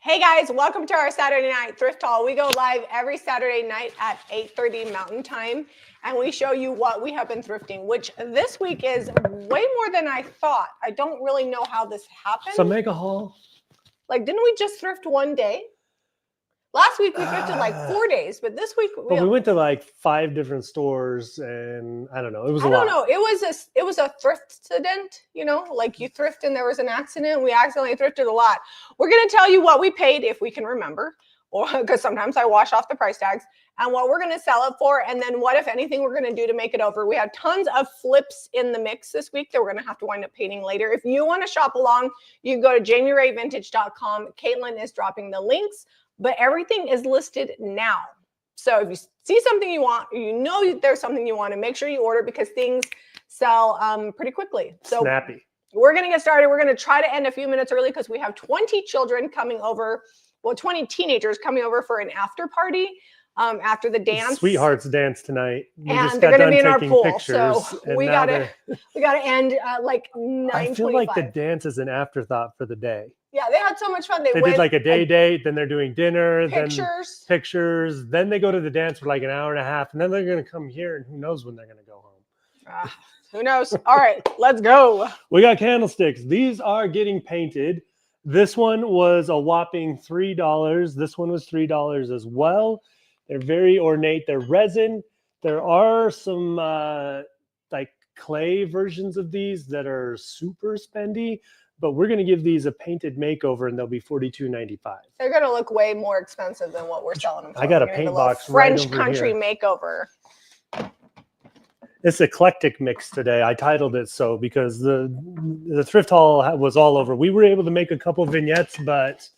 Hey guys, welcome to our Saturday night thrift haul. We go live every Saturday night at 8:30 Mountain Time, and we show you what we have been thrifting, which this week is way more than I thought. I don't really know how this happened. It's a mega haul. Like, didn't we just thrift one day? Last week we thrifted like 4 days, but this week we went to like 5 different stores, and I don't know. It was a lot. I don't know. It was a thrift incident, you know, like you thrift and there was an accident. We accidentally thrifted a lot. We're going to tell you what we paid if we can remember, or because sometimes I wash off the price tags, and what we're going to sell it for, and then what, if anything, we're going to do to make it over. We have tons of flips in the mix this week that we're going to have to wind up painting later. If you want to shop along, you can go to JamieRayVintage.com. Caitlin is dropping the links, but everything is listed now. So if you see something you want, you know there's something you want, to make sure you order because things sell pretty quickly. So snappy. We're going to get started. We're going to try to end a few minutes early because we have 20 children coming over, well, 20 teenagers coming over for an after party after the dance. Sweethearts dance tonight. We and they're going to be in our pool. So we got to end like 9:25. I feel like the dance is an afterthought for the day. Yeah, they had so much fun. They did like a day date, then they're doing dinner, pictures, then they go to the dance for like an hour and a half, and then they're going to come here, and who knows when they're going to go home. Who knows? All right, let's go. We got candlesticks. These are getting painted. This one was a whopping $3. This one was $3 as well. They're very ornate. They're resin. There are some like clay versions of these that are super spendy, but we're going to give these a painted makeover, and they'll be $42.95. They're going to look way more expensive than what we're selling them for. I got a paint box French right over country here. Makeover. It's eclectic mix today. I titled it so because the thrift haul was all over. We were able to make a couple vignettes, but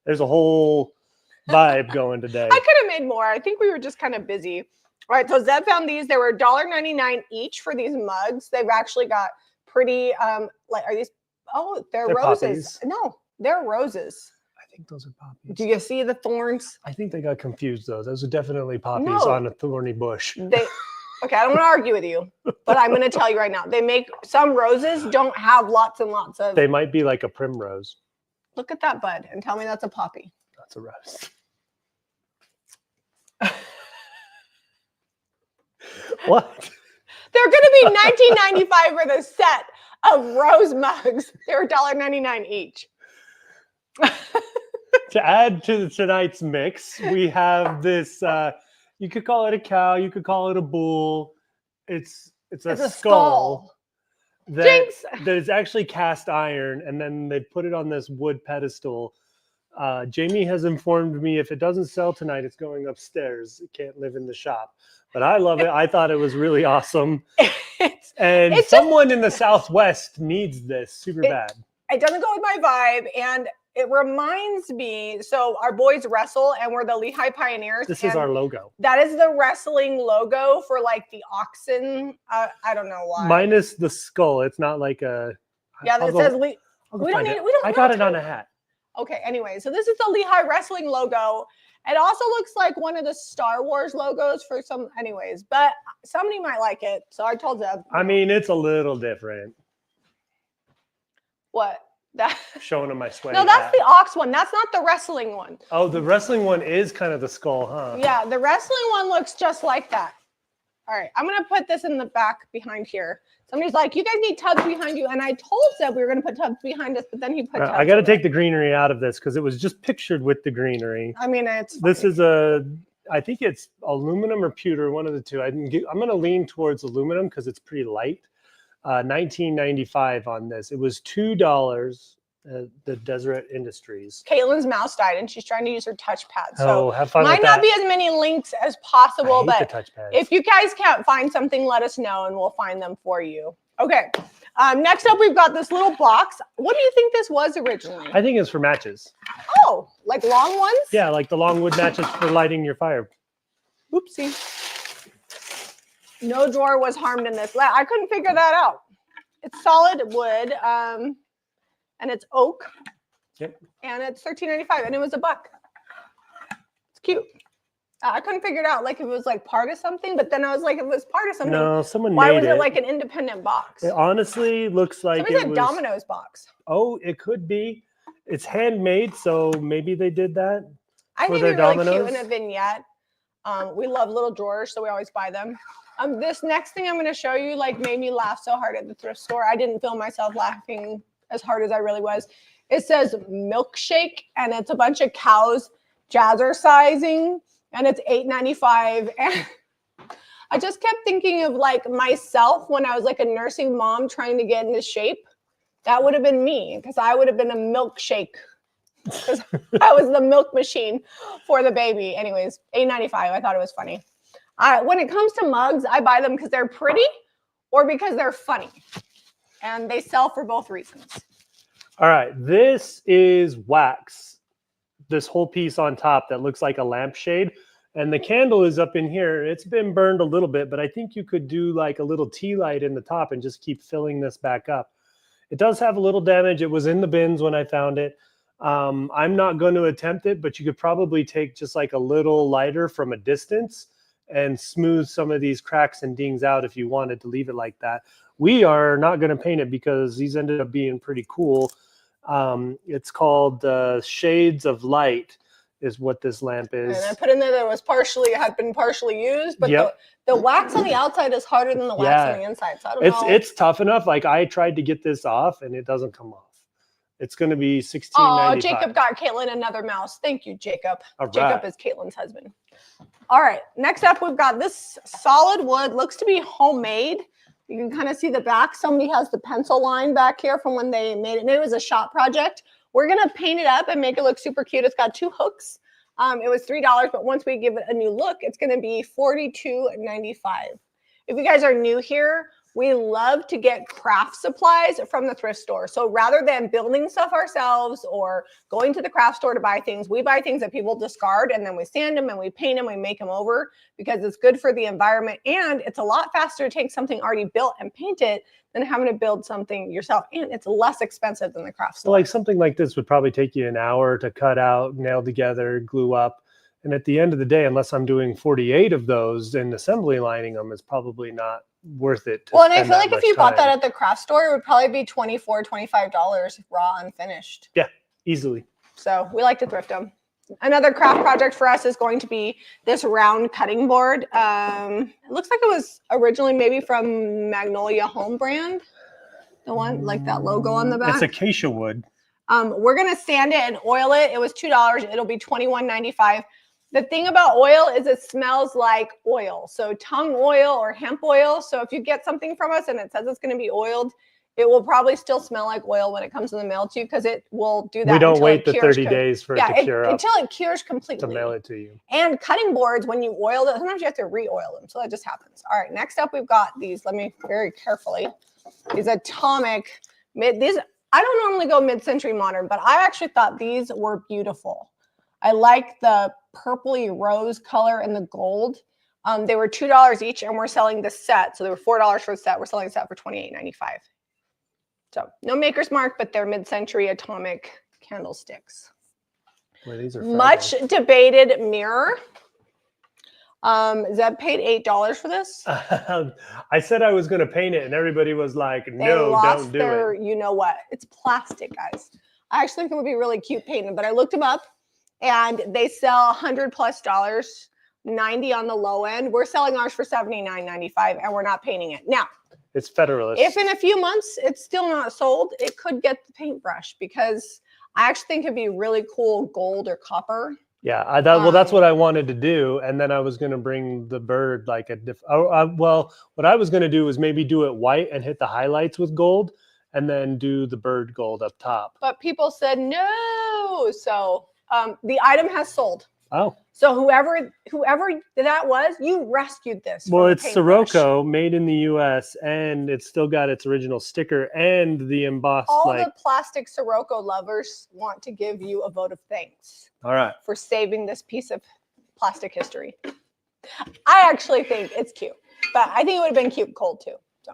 there's a whole vibe going today. I could have made more. I think we were just kind of busy. All right, so Zeb found these. They were $1.99 each for these mugs. They've actually got pretty like, are these? Oh, they're roses. Poppies. No, they're roses. I think those are poppies. Do you see the thorns? I think they got confused though. Those are definitely poppies on a thorny bush. Okay, I don't want to argue with you, but I'm going to tell you right now. They make some roses don't have lots and lots of. They might be like a primrose. Look at that bud and tell me that's a poppy. That's a rose. What? They're going to be $19.95 for the set of rose mugs. They're $1.99 each. To add to tonight's mix, we have this. You could call it a cow. You could call it a bull. It's a skull that is actually cast iron, and then they put it on this wood pedestal. Jamie has informed me if it doesn't sell tonight, it's going upstairs. It can't live in the shop. But I love it. I thought it was really awesome. And someone in the Southwest needs this super bad. It doesn't go with my vibe, and it reminds me, so our boys wrestle, and we're the Lehigh Pioneers. This is our logo. That is the wrestling logo for like the oxen. I don't know why. Minus the skull. It's not like a. Yeah, that says we don't need it. We don't. I got it on a hat. Okay. Anyway, so this is the Lehigh wrestling logo. It also looks like one of the Star Wars logos for some. Anyways, but somebody might like it, so I told Zeb. I mean, it's a little different. What? That showing them my sweaty No, that's hat. the ox one. That's not the wrestling one. Oh, the wrestling one is kind of the skull, huh? Yeah, the wrestling one looks just like that. All right, I'm gonna put this in the back behind here. Somebody's like, you guys need tubs behind you, and I told Zeb we were gonna put tubs behind us, but then he put tubs. I got to take the greenery out of this because it was just pictured with the greenery. I mean, it's this is I think it's aluminum or pewter, one of the two. I'm gonna lean towards aluminum because it's pretty light. $19.95 on this. It was $2. The Deseret Industries. Caitlin's mouse died, and she's trying to use her touchpad. So have fun might with not that. be as many links as possible, I hate but the touchpads. If you guys can't find something, let us know, and we'll find them for you. Okay. Next up, we've got this little box. What do you think this was originally? I think it's for matches. Oh, like long ones? Yeah, like the long wood matches for lighting your fire. Oopsie. No drawer was harmed in this. I couldn't figure that out. It's solid wood, and it's oak. Yep. And it's $13.95, and it was $1. It's cute. I couldn't figure it out, like if it was like part of something, but then I was like, if it was part of something, no, someone why made was it like an independent box? It honestly looks like Somebody it said was Domino's box. Oh, it could be. It's handmade, so maybe they did that. I for think their it'd be really dominoes. cute in a vignette. We love little drawers, so we always buy them. This next thing I'm going to show you like made me laugh so hard at the thrift store. I didn't feel myself laughing as hard as I really was. It says milkshake, and it's a bunch of cows jazzercising, and it's $8.95. And I just kept thinking of like myself when I was like a nursing mom trying to get into shape. That would have been me, because I would have been a milkshake. Because I was the milk machine for the baby. Anyways, $8.95. I thought it was funny. When it comes to mugs, I buy them because they're pretty or because they're funny. And they sell for both reasons. All right. This is wax. This whole piece on top that looks like a lampshade. And the candle is up in here. It's been burned a little bit, but I think you could do like a little tea light in the top and just keep filling this back up. It does have a little damage. It was in the bins when I found it. I'm not going to attempt it, but you could probably take just like a little lighter from a distance and smooth some of these cracks and dings out if you wanted to leave it like that. We are not going to paint it because these ended up being pretty cool. It's called Shades of Light is what this lamp is. And I put in there that it had been partially used, but the wax on the outside is harder than the wax on the inside. So I don't know. It's tough enough. Like I tried to get this off and it doesn't come off. It's going to be $16.95. Oh, Jacob got Caitlin another mouse. Thank you, Jacob. All right. Jacob is Caitlin's husband. All right. Next up, we've got this solid wood. Looks to be homemade. You can kind of see the back. Somebody has the pencil line back here from when they made it. Maybe it was a shop project. We're going to paint it up and make it look super cute. It's got 2 hooks. It was $3, but once we give it a new look, it's going to be $42.95. If you guys are new here, we love to get craft supplies from the thrift store. So rather than building stuff ourselves or going to the craft store to buy things, we buy things that people discard and then we sand them and we paint them, we make them over because it's good for the environment. And it's a lot faster to take something already built and paint it than having to build something yourself. And it's less expensive than the craft store. So like something like this would probably take you an hour to cut out, nail together, glue up. And at the end of the day, unless I'm doing 48 of those and assembly lining them, it's probably not worth it. Well, and I feel like if you bought that at the craft store, it would probably be $24, $25 raw unfinished. Yeah, easily. So we like to thrift them. Another craft project for us is going to be this round cutting board. It looks like it was originally maybe from Magnolia Home brand. The one like that logo on the back. It's acacia wood. We're going to sand it and oil it. It was $2. It'll be $21.95. The thing about oil is it smells like oil. So tongue oil or hemp oil. So if you get something from us and it says it's going to be oiled, it will probably still smell like oil when it comes in the mail to you because it will do that. We don't wait the 30 days for it to cure up. Until it cures completely. To mail it to you. And cutting boards, when you oil them, sometimes you have to re-oil them. So that just happens. All right, next up we've got these. Let me very carefully. These atomic, I don't normally go mid-century modern, but I actually thought these were beautiful. I like the purpley rose color and the gold. They were $2 each, and we're selling the set. So they were $4 for the set. We're selling the set for $28.95. So no maker's mark, but they're mid-century atomic candlesticks. Well, these are much debated mirror. Zeb paid $8 for this. I said I was going to paint it, and everybody was like, "No, don't do it." You know what? It's plastic, guys. I actually think it would be really cute painted, but I looked them up, and they sell $100+, 90 on the low end. We're selling ours for $79.95, and we're not painting it now. It's Federalist. If in a few months it's still not sold, it could get the paintbrush because I actually think it'd be really cool gold or copper. Yeah, well, that's what I wanted to do, and then I was going to bring the bird like a well, what I was going to do was maybe do it white and hit the highlights with gold, and then do the bird gold up top. But people said no, so the item has sold. Oh, so whoever that was, you rescued this. Well, it's Sirocco, made in the U.S., and it's still got its original sticker and the embossed. All the plastic Sirocco lovers want to give you a vote of thanks. All right. For saving this piece of plastic history. I actually think it's cute, but I think it would have been cute cold too. So,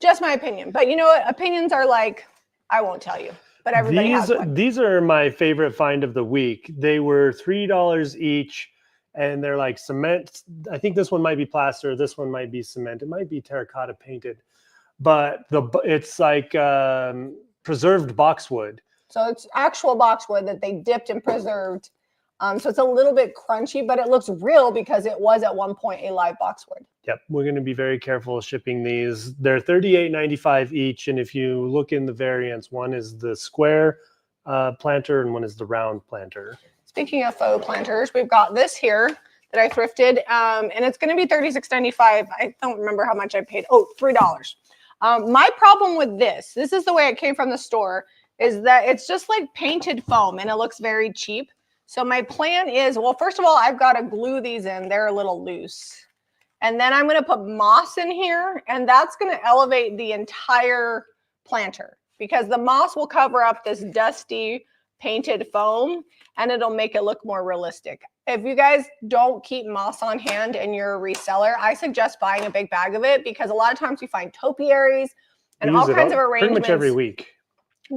just my opinion. But you know what? Opinions are like, I won't tell you. But everybody has one. These are my favorite find of the week. They were $3 each, and they're like cement. I think this one might be plaster. This one might be cement. It might be terracotta painted, but it's like preserved boxwood. So it's actual boxwood that they dipped and preserved. So it's a little bit crunchy, but it looks real because it was at one point a live boxwood. Yep, we're going to be very careful shipping these. They're $38.95 each, and if you look in the variants, one is the square planter and one is the round planter. Speaking of faux planters, we've got this here that I thrifted, and it's going to be $36.95. I don't remember how much I paid. Oh, $3. My problem with this is the way it came from the store, is that it's just like painted foam, and it looks very cheap. So my plan is, well, first of all, I've got to glue these in. They're a little loose. And then I'm going to put moss in here, and that's going to elevate the entire planter because the moss will cover up this dusty painted foam, and it'll make it look more realistic. If you guys don't keep moss on hand and you're a reseller, I suggest buying a big bag of it because a lot of times you find topiaries and all kinds of arrangements. Pretty much every week.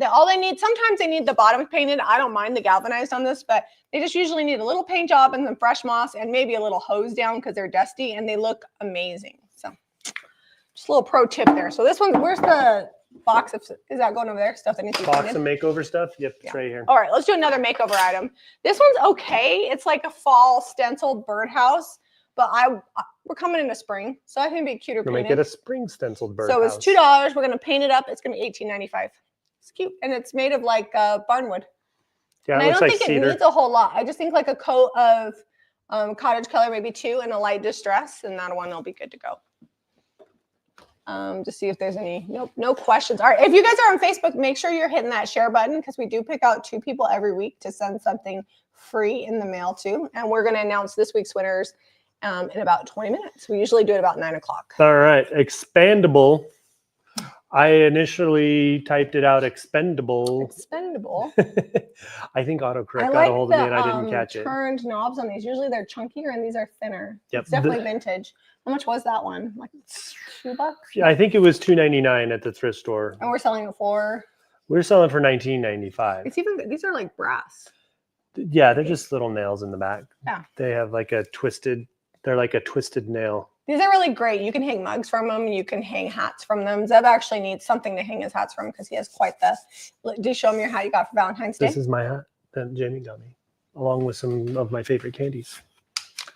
All they need, sometimes they need the bottom painted. I don't mind the galvanized on this, but they just usually need a little paint job and some fresh moss and maybe a little hose down because they're dusty and they look amazing. So just a little pro tip there. So this one, where's the box? Is that going over there? Stuff that needs to be box of makeover stuff? Yep, it's right here. All right, let's do another makeover item. This one's okay. It's like a fall stenciled birdhouse, but we're coming into spring, so I think it'd be cuter painted. Make it a spring stenciled birdhouse. So it's $2. We're going to paint it up. It's going to be $18.95. It's cute, and it's made of like barnwood. Yeah, and I don't think it needs a whole lot. I just think like a coat of cottage color, maybe 2, and a light distress, and that one will be good to go. To see if there's any, nope, no questions. All right, if you guys are on Facebook, make sure you're hitting that share button because we do pick out 2 people every week to send something free in the mail to, and we're going to announce this week's winners in about 20 minutes. We usually do it about 9 o'clock. All right, expandable. I initially typed it out expendable. Expendable. I think autocorrect got a hold of me and I didn't catch it. Turned knobs on these. Usually they're chunkier and these are thinner. Yep. It's definitely vintage. How much was that one? Like $2? Yeah, I think it was $2.99 at the thrift store. And we're selling it for? We're selling for $19.95. It's even, these are like brass. Yeah, they're just little nails in the back. Yeah. They have like a twisted, they're like a twisted nail. These are really great. You can hang mugs from them. You can hang hats from them. Zeb actually needs something to hang his hats from because he has quite the... Do you show him your hat you got for Valentine's Day? This is my hat that Jamie got me, along with some of my favorite candies.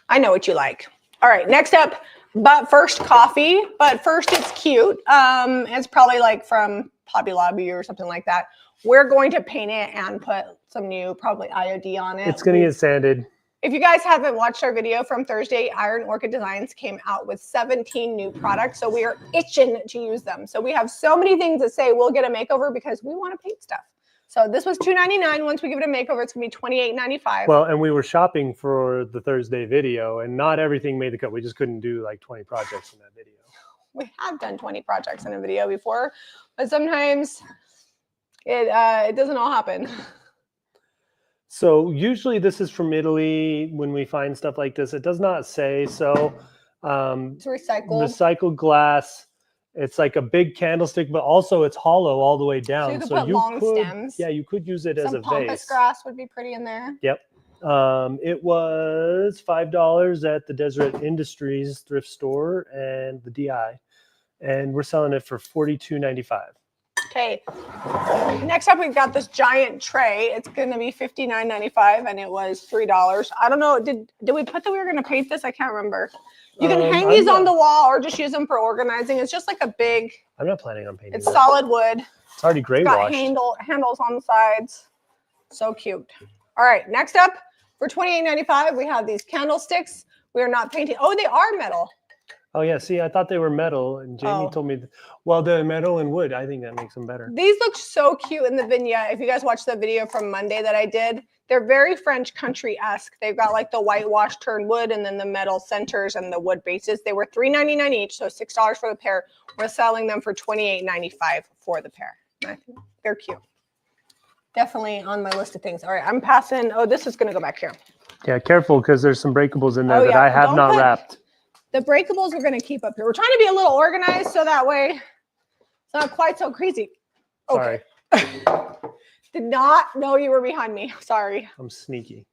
I know what you like. All right, next up, but first coffee. But first, it's cute. It's probably like from Hobby Lobby or something like that. We're going to paint it and put some new, probably IOD on it. It's going to get sanded. If you guys haven't watched our video from Thursday, Iron Orchid Designs came out with 17 new products. So we are itching to use them. So we have so many things that say we'll get a makeover because we want to paint stuff. So this was $2.99. Once we give it a makeover, it's going to be $28.95. Well, and we were shopping for the Thursday video, and not everything made the cut. We just couldn't do like 20 projects in that video. We have done 20 projects in a video before, but sometimes it doesn't all happen. So usually this is from Italy. When we find stuff like this, it does not say so. It's recycled. Recycled glass. It's like a big candlestick, but also it's hollow all the way down. So you could put long stems. Yeah, you could use it as a vase. Some pampas grass would be pretty in there. Yep. It was $5 at the Deseret Industries thrift store and the DI, and we're selling it for $42.95. Okay. Next up, we've got this giant tray. It's going to be $59.95, and it was $3. I don't know. Did we put that we were going to paint this? I can't remember. You can hang these on the wall or just use them for organizing. It's just like a big. I'm not planning on painting. It's solid wood. It's already gray washed. It's got handles on the sides. So cute. All right. Next up, for $28.95, we have these candlesticks. We are not painting. Oh, they are metal. Oh, yeah. See, I thought they were metal, and Jamie told me, well, the metal and wood, I think that makes them better. These look so cute in the vignette. If you guys watched the video from Monday that I did, they're very French country-esque. They've got like the whitewash turned wood and then the metal centers and the wood bases. They were $3.99 each, so $6 for the pair. We're selling them for $28.95 for the pair. I think they're cute. Definitely on my list of things. All right, I'm passing. Oh, this is going to go back here. Yeah, careful because there's some breakables in there that I have not wrapped. The breakables we're going to keep up here. We're trying to be a little organized so that way it's not quite so crazy. Okay. Sorry. Did not know you were behind me. Sorry. I'm sneaky.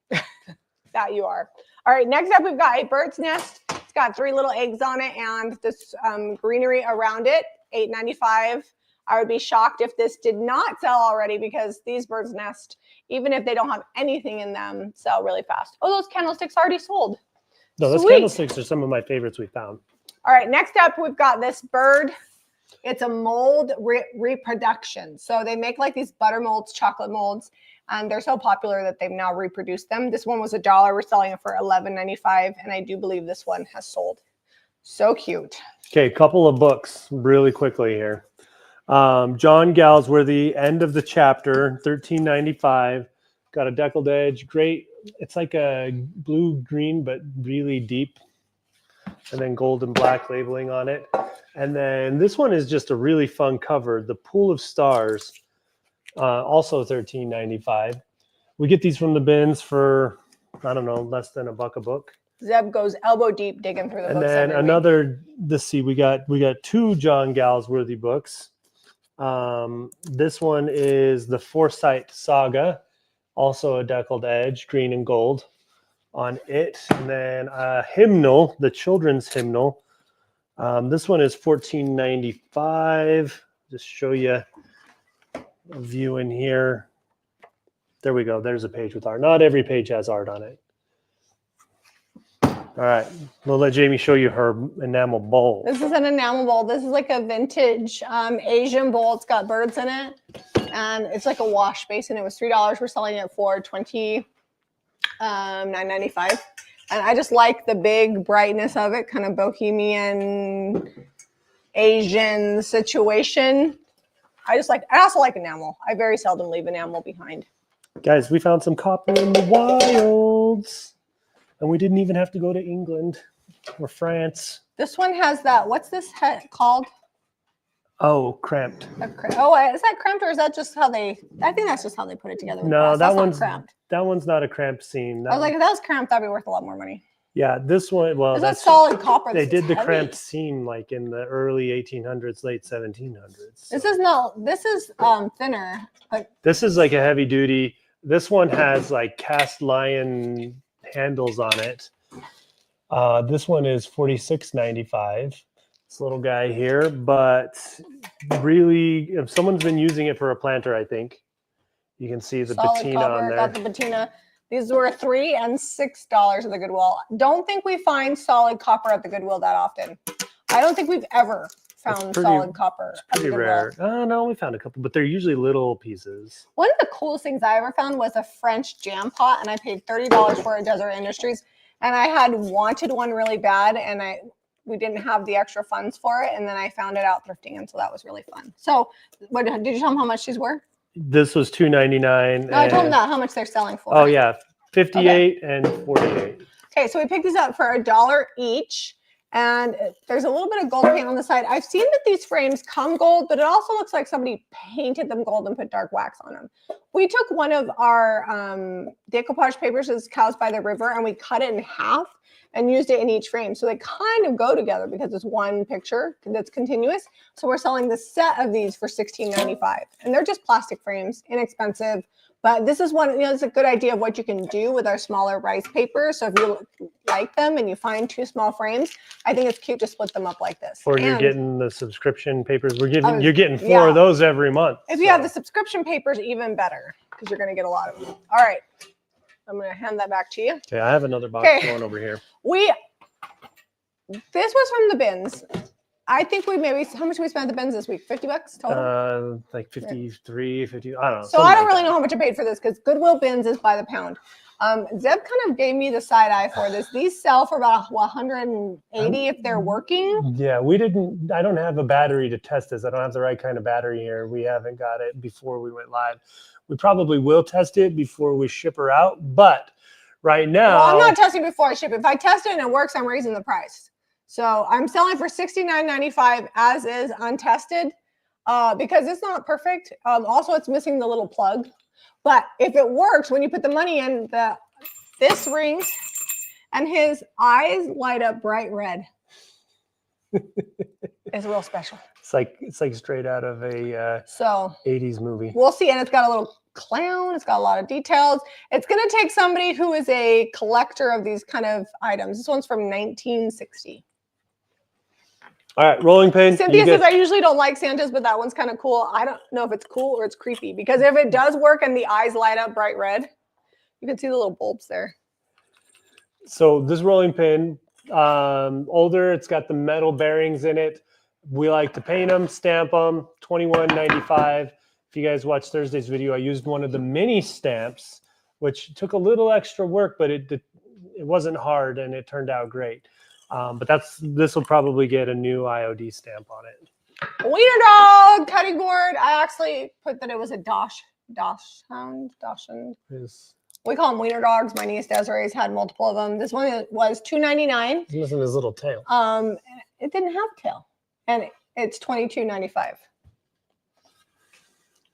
That you are. All right, next up we've got a bird's nest. It's got 3 little eggs on it and this greenery around it, $8.95. I would be shocked if this did not sell already because these birds nest, even if they don't have anything in them, sell really fast. Oh, those candlesticks already sold. No, those candlesticks are some of my favorites we found. All right, next up, we've got this bird. It's a mold reproduction. So they make like these butter molds, chocolate molds, and they're so popular that they've now reproduced them. This one was $1. We're selling it for $11.95, and I do believe this one has sold. So cute. Okay, a couple of books really quickly here. John Galsworthy, end of the chapter, $13.95. Got a deckled edge, great. It's like a blue-green, but really deep. And then gold and black labeling on it. And then this one is just a really fun cover, The Pool of Stars, also $13.95. We get these from the bins for, I don't know, less than $1 a book. Zeb goes elbow deep digging through the books. And then another, let's see, we got 2 John Galsworthy books. This one is The Foresight Saga, also a deckled edge, green and gold on it. And then a hymnal, the children's hymnal. This one is $14.95. Just show you a view in here. There we go. There's a page with art. Not every page has art on it. All right. We'll let Jamie show you her enamel bowl. This is an enamel bowl. This is like a vintage Asian bowl. It's got birds in it. And it's like a wash basin. It was $3. We're selling it for $29.95. And I just like the big brightness of it, kind of bohemian Asian situation. I also like enamel. I very seldom leave enamel behind. Guys, we found some copper in the wilds. And we didn't even have to go to England or France. This one has that, what's this called? Oh, cramped. Oh, is that cramped or is that just how I think that's just how they put it together. No, that's not cramped. That one's not a cramped seam. I was like, if that was cramped, that'd be worth a lot more money. Yeah, this one, well, that's solid copper. They did the cramped seam like in the early 1800s, late 1700s. So. This is thinner. But this is like a heavy duty. This one has like cast iron handles on it. This one is $46.95. This little guy here, but really, if someone's been using it for a planter, I think you can see the solid patina copper, on there. got the patina. These were $3 and $6 at the Goodwill. Don't think we find solid copper at the Goodwill that often. I don't think we've ever found solid copper. It's pretty rare. Oh no, we found a couple, but they're usually little pieces. One of the coolest things I ever found was a French jam pot, and I paid $30 for it at Desert Industries. And I had wanted one really bad, and we didn't have the extra funds for it, and then I found it out thrifting, and so that was really fun. So, what did you tell them how much these were? This was $2.99. No, I told them that how much they're selling for. Oh yeah, $58 and $48. Okay, so we picked these up for $1 each. And there's a little bit of gold paint on the side. I've seen that these frames come gold, but it also looks like somebody painted them gold and put dark wax on them. We took one of our decoupage papers, as Cows by the River, and we cut it in half and used it in each frame. So they kind of go together because it's one picture that's continuous. So we're selling the set of these for $16.95. And they're just plastic frames, inexpensive. But this is it's a good idea of what you can do with our smaller rice papers. So if you like them and you find 2 small frames, I think it's cute to split them up like this. Or you're getting the subscription papers. You're getting 4 of those every month. If you have the subscription papers, even better, because you're going to get a lot of them. All right. I'm going to hand that back to you. Okay, I have another box going over here. This was from the bins. I think how much we spent at the bins this week? $50 total? Like 53, 50, I don't know. So I don't really know how much I paid for this because Goodwill bins is by the pound. Zeb kind of gave me the side eye for this. These sell for about 180 if they're working. Yeah, I don't have a battery to test this. I don't have the right kind of battery here. We haven't got it before we went live. We probably will test it before we ship her out, but right now. Well, I'm not testing before I ship it. If I test it and it works, I'm raising the price. So I'm selling for $69.95 as is untested because it's not perfect. Also, it's missing the little plug. But if it works, when you put the money in, this rings and his eyes light up bright red. It's real special. It's like straight out of a 80s movie. We'll see. And it's got a little clown. It's got a lot of details. It's going to take somebody who is a collector of these kind of items. This one's from 1960. All right, rolling pin. Cynthia says, I usually don't like Santas, but that one's kind of cool. I don't know if it's cool or it's creepy, because if it does work and the eyes light up bright red, you can see the little bulbs there. So this rolling pin, older, it's got the metal bearings in it. We like to paint them, stamp them, $21.95. If you guys watched Thursday's video, I used one of the mini stamps, which took a little extra work, but it wasn't hard and it turned out great. But this will probably get a new IOD stamp on it. Wiener dog cutting board. I actually put that it was a Dachshund. Yes. We call them wiener dogs. My niece Desiree's had multiple of them. This one was $2.99. He's missing his little tail. It didn't have a tail, and it's $22.95.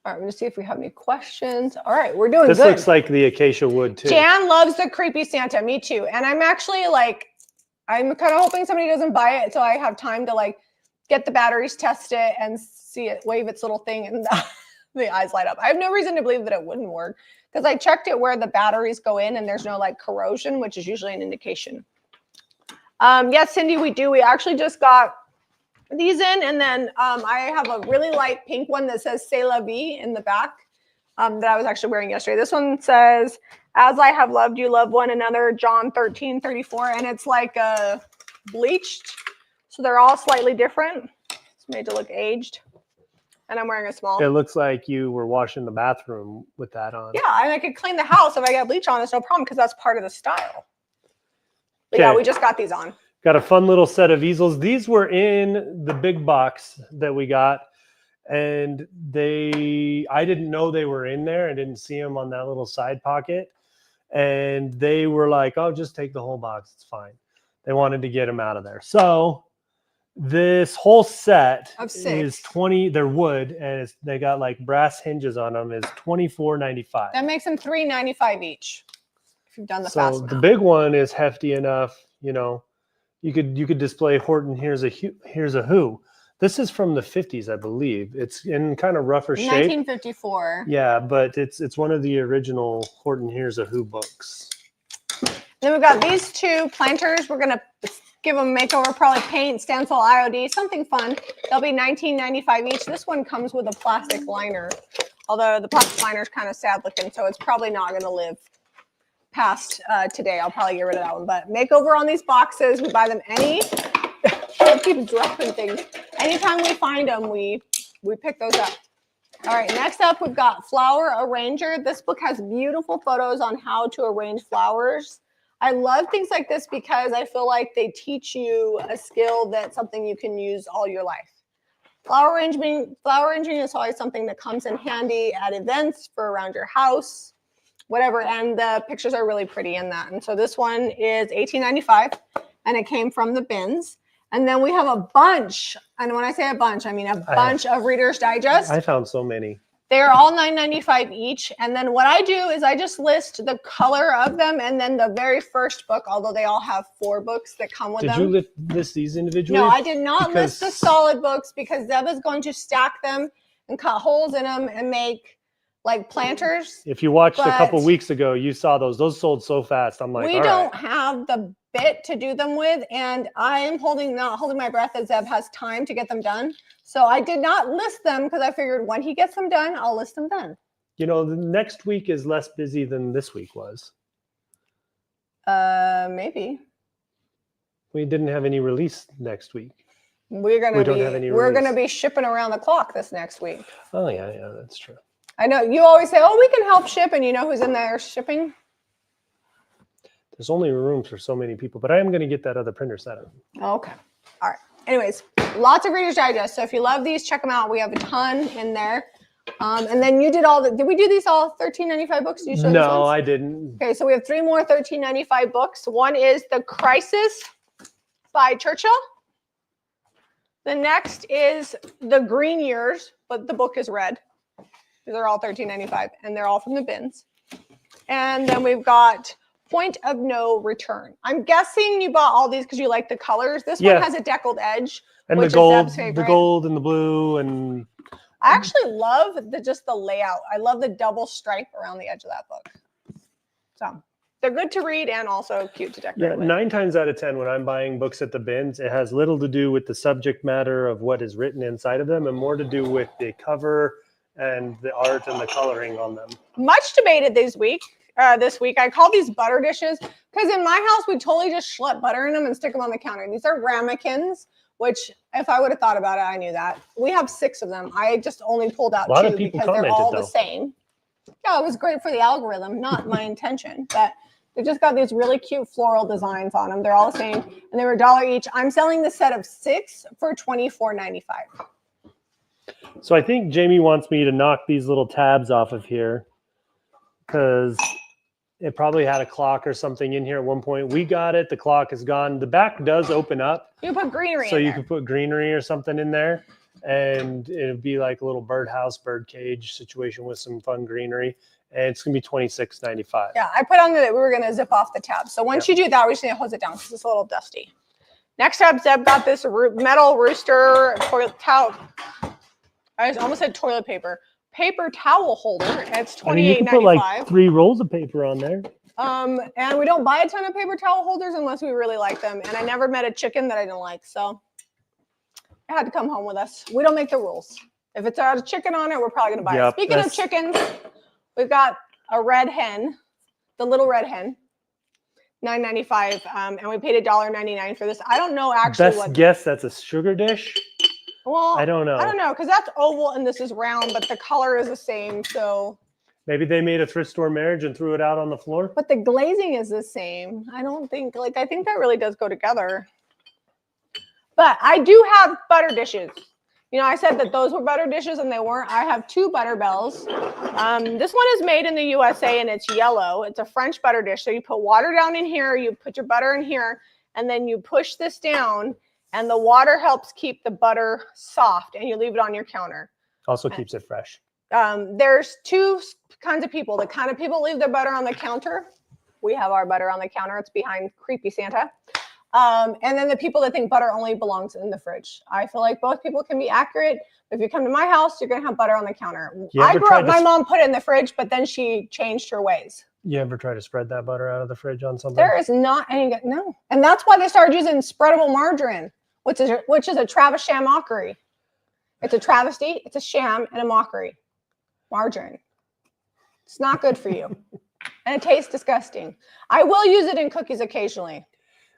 All right, we're gonna see if we have any questions. All right, we're doing this good. Looks like the acacia wood too. Jan loves the creepy Santa. Me too. And I'm actually like, I'm kind of hoping somebody doesn't buy it so I have time to like get the batteries, test it, and see it wave its little thing and the eyes light up. I have no reason to believe that it wouldn't work, because I checked it where the batteries go in and there's no like corrosion, which is usually an indication. Yes, Cindy, we do. We actually just got these in, and then I have a really light pink one that says C'est la vie in the back that I was actually wearing yesterday. This one says, as I have loved you, love one another, John 13:34, and it's like bleached, so they're all slightly different. It's made to look aged, and I'm wearing a small. It looks like you were washing the bathroom with that on. Yeah, and I could clean the house if I got bleach on. It's no problem, because that's part of the style. But yeah, we just got these on. Got a fun little set of easels. These were in the big box that we got, and I didn't know they were in there. I didn't see them on that little side pocket, and they were like, "Oh, just take the whole box. It's fine." They wanted to get them out of there. So this whole set is 20. They're wood, and they got like brass hinges on them. Is $24.95. That makes them $3.95 each. If you've done the fast So math. the big one is hefty enough, you know. You could display Horton. Here's a who. This is from the 50s, I believe. It's in kind of rougher shape. 1954. Yeah, but it's one of the original Horton Here's a Who books. Then we've got these two planters. We're gonna give them a makeover, probably paint, stencil, IOD, something fun. They'll be $19.95 each. This one comes with a plastic liner, although the plastic liner is kind of sad looking, so it's probably not gonna live past today. I'll probably get rid of that one. But makeover on these boxes, we buy them I keep dropping things. Anytime we find them, we pick those up. All right, next up we've got Flower Arranger. This book has beautiful photos on how to arrange flowers. I love things like this because I feel like they teach you a skill that's something you can use all your life. Flower arranging is always something that comes in handy at events for around your house, whatever, and the pictures are really pretty in that. And so this one is $18.95, and it came from the bins. And then we have a bunch, and when I say a bunch, I mean a bunch of Reader's Digest. I found so many. They're all $9.95 each. And then what I do is I just list the color of them and then the very first book, although they all have 4 books that come with them. Did you list these individually? No, I did not list the solid books because Zeb is going to stack them and cut holes in them and make like planters. If you watched a couple weeks ago, you saw those. Those sold so fast. I'm like, we don't have the bit to do them with, and I am not holding my breath as Zeb has time to get them done. So I did not list them because I figured when he gets them done, I'll list them then. You know, the next week is less busy than this week was. Maybe. We didn't have any release next week. We're gonna be shipping around the clock this next week. Oh yeah, that's true. I know you always say, "Oh, we can help ship," and you know who's in there shipping? There's only room for so many people, but I am going to get that other printer set up. Okay. All right. Anyways, lots of Reader's Digest. So if you love these, check them out. We have a ton in there. And then you did did we do these all $13.95 books? Did you show No, I didn't. Okay, so we have 3 more $13.95 books. One is The Crisis by Churchill. The next is The Green Years, but the book is red. These are all $13.95, and they're all from the bins. And then we've got Point of No Return. I'm guessing you bought all these because you like the colors. This one has a deckled edge, and which the is Zeb's favorite. The gold and the blue, and I actually love just the layout. I love the double stripe around the edge of that book. So They're good to read and also cute to decorate with. 9 times out of 10, when I'm buying books at the bins, it has little to do with the subject matter of what is written inside of them and more to do with the cover and the art and the coloring on them. Much debated this week. I call these butter dishes because in my house, we totally just schlep butter in them and stick them on the counter. These are ramekins, which if I would have thought about it, I knew that. We have 6 of them. I just only pulled out 2 because they're all the same. Yeah, it was great for the algorithm, not my intention, but they just got these really cute floral designs on them. They're all the same, and they were $1 each. I'm selling the set of 6 for $24.95. So I think Jamie wants me to knock these little tabs off of here because it probably had a clock or something in here at one point. We got it. The clock is gone. The back does open up. You put greenery in there. So you can put greenery or something in there, and it'd be like a little birdhouse, bird cage situation with some fun greenery. And it's going to be $26.95. Yeah, I put on that we were going to zip off the tab. So once you do that, we just need to hose it down because it's a little dusty. Next up, Zeb got this metal rooster toilet towel. I almost said toilet paper towel holder. It's $28.95. You can put like 3 rolls of paper on there. And we don't buy a ton of paper towel holders unless we really like them. And I never met a chicken that I didn't like, so it had to come home with us. We don't make the rules. If it's got a chicken on it, we're probably going to buy it. Speaking of chickens, we've got a red hen, the little red hen, $9.95, and we paid $1.99 for this. I don't know actually Best guess that's a sugar dish. Well, I don't know because that's oval and this is round, but the color is the same. So maybe they made a thrift store marriage and threw it out on the floor. But the glazing is the same. I don't think I think that really does go together. But I do have butter dishes. You know, I said that those were butter dishes and they weren't. I have 2 butter bells. This one is made in the USA and it's yellow. It's a French butter dish. So you put water down in here, you put your butter in here, and then you push this down and the water helps keep the butter soft and you leave it on your counter. Also keeps it fresh. There's 2 kinds of people. The kind of people leave their butter on the counter. We have our butter on the counter. It's behind Creepy Santa. And then the people that think butter only belongs in the fridge. I feel like both people can be accurate. If you come to my house, you're going to have butter on the counter. I grew up, my mom put it in the fridge, but then she changed her ways. You ever try to spread that butter out of the fridge on something? There is not any, no. And that's why they started using spreadable margarine, which is a travesty mockery. It's a travesty, it's a sham, and a mockery. Margarine. It's not good for you. And it tastes disgusting. I will use it in cookies occasionally.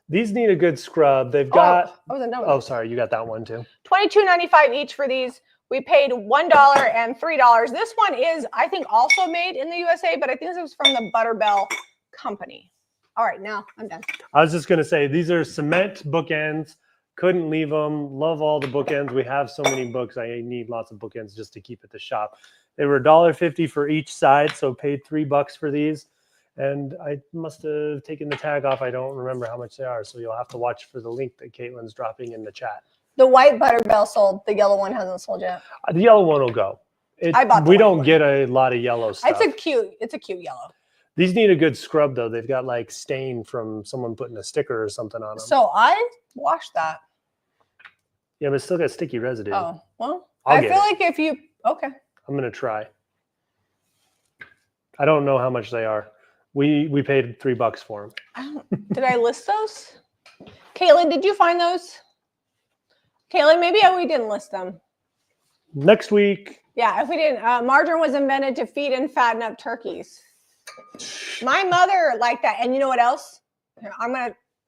These need a good scrub. They've got... Oh, sorry. You got that one too. $22.95 each for these. We paid $1 and $3. This one is, I think, also made in the USA, but I think this was from the Butterbell Company. All right, now I'm done. I was just going to say, these are cement bookends. Couldn't leave them. Love all the bookends. We have so many books. I need lots of bookends just to keep at the shop. They were $1.50 for each side, so paid $3 for these. And I must have taken the tag off. I don't remember how much they are, so you'll have to watch for the link that Caitlin's dropping in the chat. The white Butterbell sold. The yellow one hasn't sold yet. The yellow one will go. I bought the We don't get a lot of yellow stuff. It's a cute yellow. These need a good scrub, though. They've got like stain from someone putting a sticker or something on them. So I washed that. Yeah, but it's still got sticky residue. Oh, well, I feel like if you... Okay. I'm going to try. I don't know how much they are. We paid $3 for them. Did I list those? Caitlin, did you find those? Caitlin, maybe we didn't list them. Next week. Yeah, if we didn't. Margarine was invented to feed and fatten up turkeys. My mother liked that. And you know what else?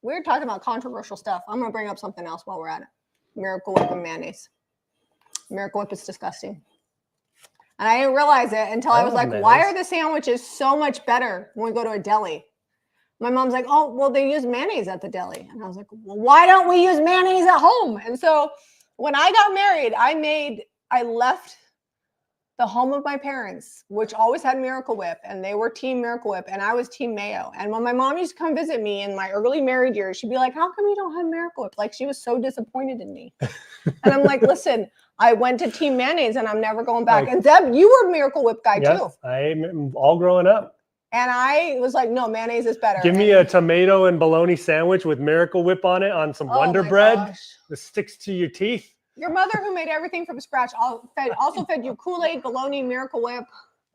We're talking about controversial stuff. I'm going to bring up something else while we're at it. Miracle Whip and mayonnaise. Miracle Whip is disgusting. And I didn't realize it until I was like, why are the sandwiches so much better when we go to a deli? My mom's like, oh, well, they use mayonnaise at the deli. And I was like, well, why don't we use mayonnaise at home? And so when I got married, I left the home of my parents, which always had Miracle Whip, and they were team Miracle Whip, and I was team mayo. And when my mom used to come visit me in my early married years, she'd be like, how come you don't have Miracle Whip? Like, she was so disappointed in me. And I'm like, listen, I went to team mayonnaise and I'm never going back. And Zeb, you were a Miracle Whip guy too. I'm all growing up. And I was like, no, mayonnaise is better. Give me a tomato and bologna sandwich with Miracle Whip on it on some Wonder Bread that sticks to your teeth. Your mother, who made everything from scratch, also fed you Kool-Aid, bologna, Miracle Whip.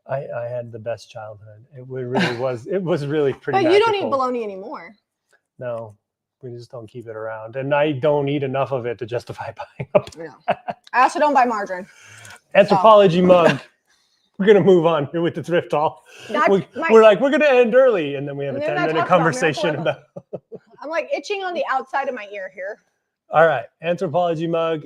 I had the best childhood. It really was. It was really pretty. But you don't eat magical. bologna anymore. No, we just don't keep it around, and I don't eat enough of it to justify buying up. No. I also don't buy margarine. Anthropology mug. We're gonna move on here with the thrift haul. We're like, we're gonna end early, and then we have a 10-minute conversation about. I'm like itching on the outside of my ear here. All right, Anthropology mug.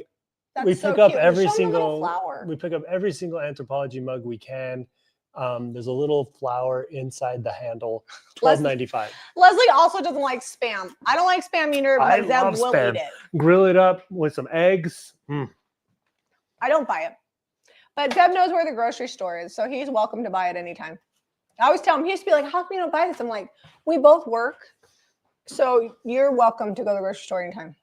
That's we so pick up cute. every Show 'em the little single. flower. We pick up every single Anthropology mug we can. There's a little flower inside the handle. $12.95. Leslie also doesn't like Spam. I don't like Spam either, but Zeb will eat it. Grill it up with some eggs. I don't buy it. But Zeb knows where the grocery store is, so he's welcome to buy it anytime. I always tell him, he used to be like, how come you don't buy this? I'm like, we both work, so you're welcome to go to the grocery store anytime.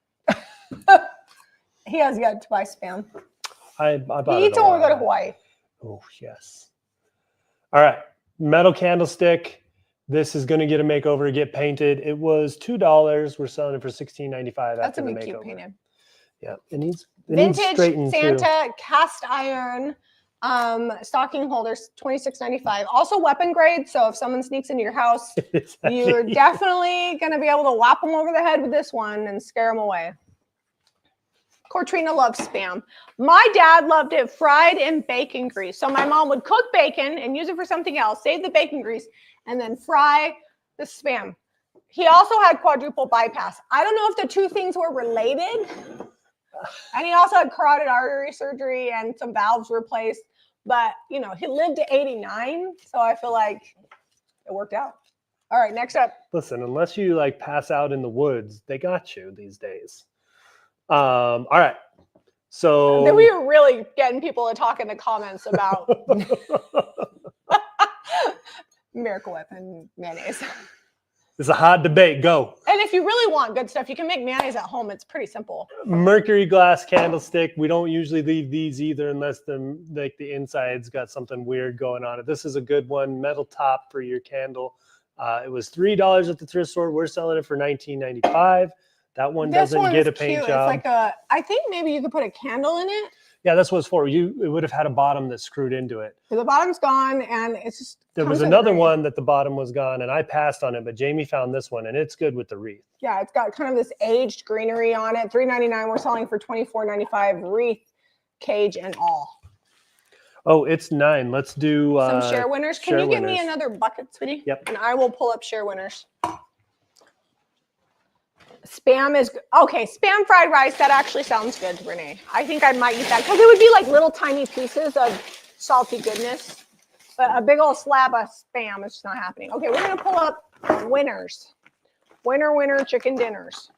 He has yet to buy Spam. I bought he eats it when we go to Hawaii. Oh, yes. All right. Metal candlestick. This is going to get a makeover, get painted. It was $2. We're selling it for $16.95. That's after going the to be makeover. cute painted. Yeah. It needs Vintage Santa too. cast iron stocking holders, $26.95. Also weapon grade. So if someone sneaks into your house, you're definitely going to be able to whap them over the head with this one and scare them away. Cortrina loves Spam. My dad loved it fried in bacon grease. So my mom would cook bacon and use it for something else, save the bacon grease, and then fry the Spam. He also had quadruple bypass. I don't know if the two things were related. And he also had carotid artery surgery and some valves replaced. But, you know, he lived to 89. So I feel like it worked out. All right, next up. Listen, unless you like pass out in the woods, they got you these days. All right. So then we were really getting people to talk in the comments about Miracle Whip and mayonnaise. It's a hot debate. Go. And if you really want good stuff, you can make mayonnaise at home. It's pretty simple. Mercury glass candlestick. We don't usually leave these either unless the inside's got something weird going on. This is a good one. Metal top for your candle. It was $3 at the thrift store. We're selling it for $19.95. That one doesn't get a paint job. It's like I think maybe you could put a candle in it. Yeah, that's what it's for. It would have had a bottom that screwed into it. So the bottom's gone, and it's just. There was another one that the bottom was gone, and I passed on it, but Jamie found this one, and it's good with the wreath. Yeah, it's got kind of this aged greenery on it. $3.99. We're selling for $24.95. Wreath, cage, and all. Oh, it's 9. Let's do some share winners. Can you give me another bucket, sweetie? Yep. And I will pull up share winners. Spam is okay. Spam fried rice. That actually sounds good, Renee. I think I might eat that because it would be like little tiny pieces of salty goodness. But a big old slab of Spam is just not happening. Okay, we're gonna pull up winners. Winner chicken dinners.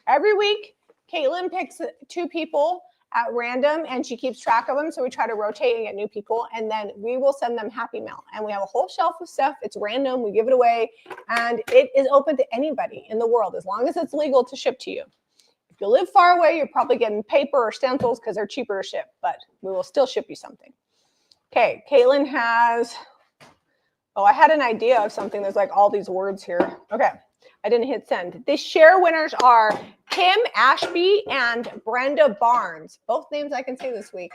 Every week, Caitlin picks 2 people at random and she keeps track of them. So we try to rotate and get new people, and then we will send them Happy Mail. And we have a whole shelf of stuff. It's random. We give it away, and it is open to anybody in the world as long as it's legal to ship to you. If you live far away, you're probably getting paper or stencils because they're cheaper to ship, but we will still ship you something. Okay, Caitlin has, I had an idea of something. There's like all these words here. Okay, I didn't hit send. The share winners are Kim Ashby and Brenda Barnes. Both names I can say this week.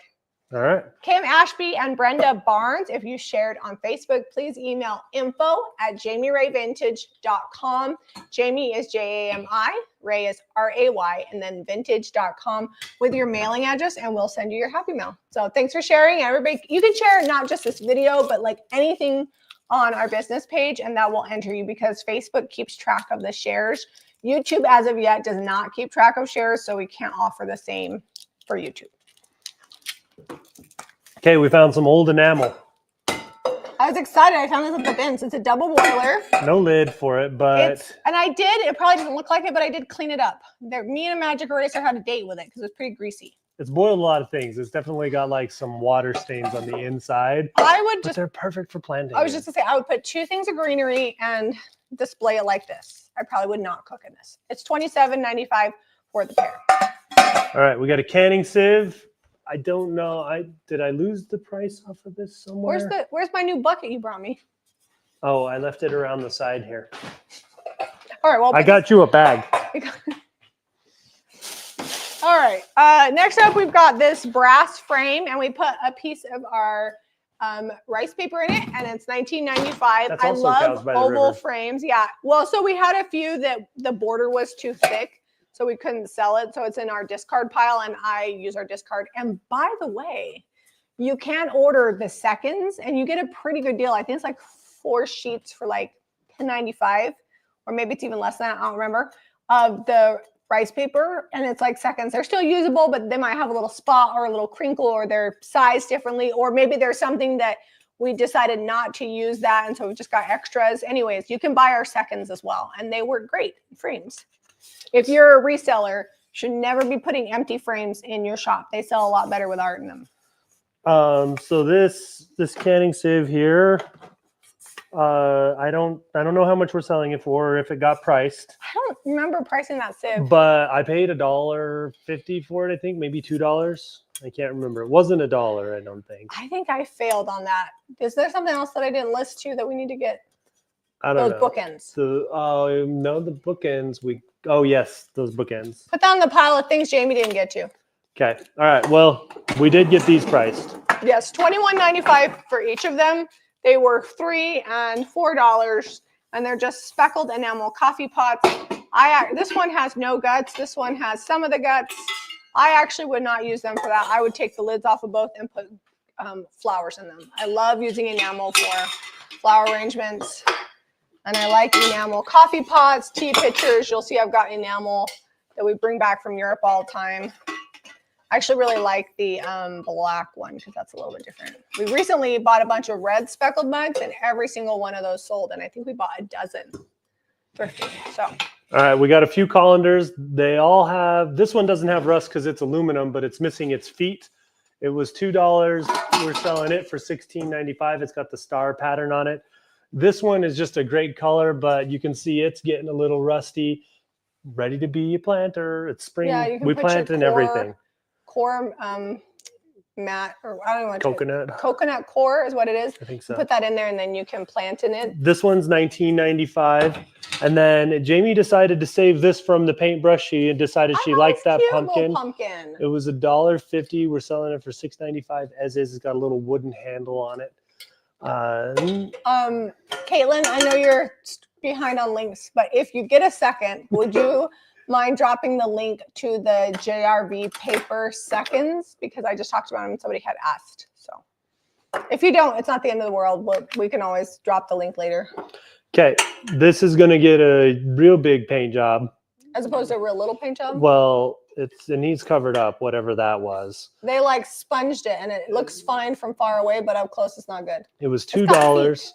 All right. Kim Ashby and Brenda Barnes. If you shared on Facebook, please email info@jamierayvintage.com. Jamie is Jami, Ray is Ray, and then vintage.com with your mailing address, and we'll send you your Happy Mail. So thanks for sharing. Everybody, you can share not just this video, but like anything on our business page, and that will enter you because Facebook keeps track of the shares. YouTube, as of yet, does not keep track of shares, so we can't offer the same for YouTube. Okay, we found some old enamel. I was excited. I found this at the bins. It's a double boiler. No lid for it, but... And I did. It probably doesn't look like it, but I did clean it up. Me and a Magic Eraser had a date with it because it was pretty greasy. It's boiled a lot of things. It's definitely got like some water stains on the inside. But they're perfect for planting. I was just going to say, I would put 2 things of greenery and display it like this. I probably would not cook in this. It's $27.95 for the pair. All right, we got a canning sieve. I don't know. Did I lose the price off of this somewhere? Where's my new bucket you brought me? Oh, I left it around the side here. All right, well, I got you a bag. All right. Next up, we've got this brass frame, and we put a piece of our rice paper in it, and it's $19.95. That's I also love Cows by the oval River. frames. Yeah. Well, so we had a few that the border was too thick, so we couldn't sell it. So it's in our discard pile, and I use our discard. And by the way, you can order the seconds, and you get a pretty good deal. I think it's like 4 sheets for like $10.95, or maybe it's even less than that. I don't remember. Of the rice paper, and it's like seconds. They're still usable, but they might have a little spot or a little crinkle, or they're sized differently, or maybe there's something that we decided not to use that, and so we just got extras. Anyways, you can buy our seconds as well, and they work great in frames. If you're a reseller, you should never be putting empty frames in your shop. They sell a lot better with art in them. So this canning sieve here, I don't know how much we're selling it for, or if it got priced. I don't remember pricing that sieve. But I paid $1.50 for it, I think, maybe $2. I can't remember. It wasn't $1, I don't think. I think I failed on that. Is there something else that I didn't list to that we need to get? I don't know. Those bookends. No, the bookends. Oh yes, those bookends. Put that on the pile of things Jamie didn't get to. Okay. All right. Well, we did get these priced. Yes, $21.95 for each of them. They were $3 and $4, and they're just speckled enamel coffee pots. This one has no guts. This one has some of the guts. I actually would not use them for that. I would take the lids off of both and put flowers in them. I love using enamel for flower arrangements, and I like enamel coffee pots, tea pitchers. You'll see I've got enamel that we bring back from Europe all the time. I actually really like the black one because that's a little bit different. We recently bought a bunch of red speckled mugs, and every single one of those sold, and I think we bought a dozen thrifting. So. All right, we got a few colanders. They all have, this one doesn't have rust because it's aluminum, but it's missing its feet. It was $2. We're selling it for $16.95. It's got the star pattern on it. This one is just a great color, but you can see it's getting a little rusty. Ready to be a planter. It's spring. Yeah, we plant in everything. Core mat, or I don't know what coconut core is what it is. I think so. Put that in there, and then you can plant in it. This one's $19.95, and then Jamie decided to save this from the paintbrush. She decided she liked that pumpkin. It was $1.50. We're selling it for $6.95 as is. It's got a little wooden handle on it. Caitlin, I know you're behind on links, but if you get a second, would you mind dropping the link to the JRV paper seconds, because I just talked about them and somebody had asked. So if you don't, it's not the end of the world. We can always drop the link later. Okay, this is going to get a real big paint job. As opposed to a real little paint job? Well, it needs covered up, whatever that was. They like sponged it, and it looks fine from far away, but up close it's not good. It was $2.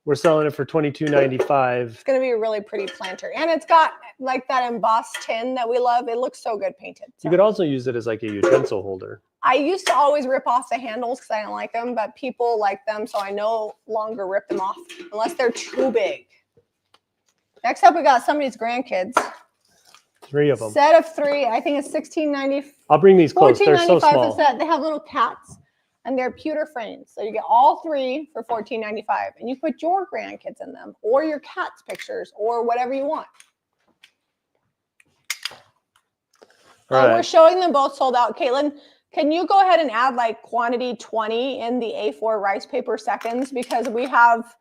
We're selling it for $22.95. It's going to be a really pretty planter. And it's got like that embossed tin that we love. It looks so good painted. So. You could also use it as like a utensil holder. I used to always rip off the handles because I didn't like them, but people like them, so I no longer rip them off unless they're too big. Next up, we got somebody's grandkids. 3 of them. Set of 3. I think it's $16.95. I'll bring these close. They're so small. Set. They have little cats, and they're pewter frames. So you get all 3 for $14.95, and you put your grandkids in them, or your cat's pictures, or whatever you want. We're showing them both sold out. Caitlin, can you go ahead and add like quantity 20 in the A4 rice paper seconds, because we have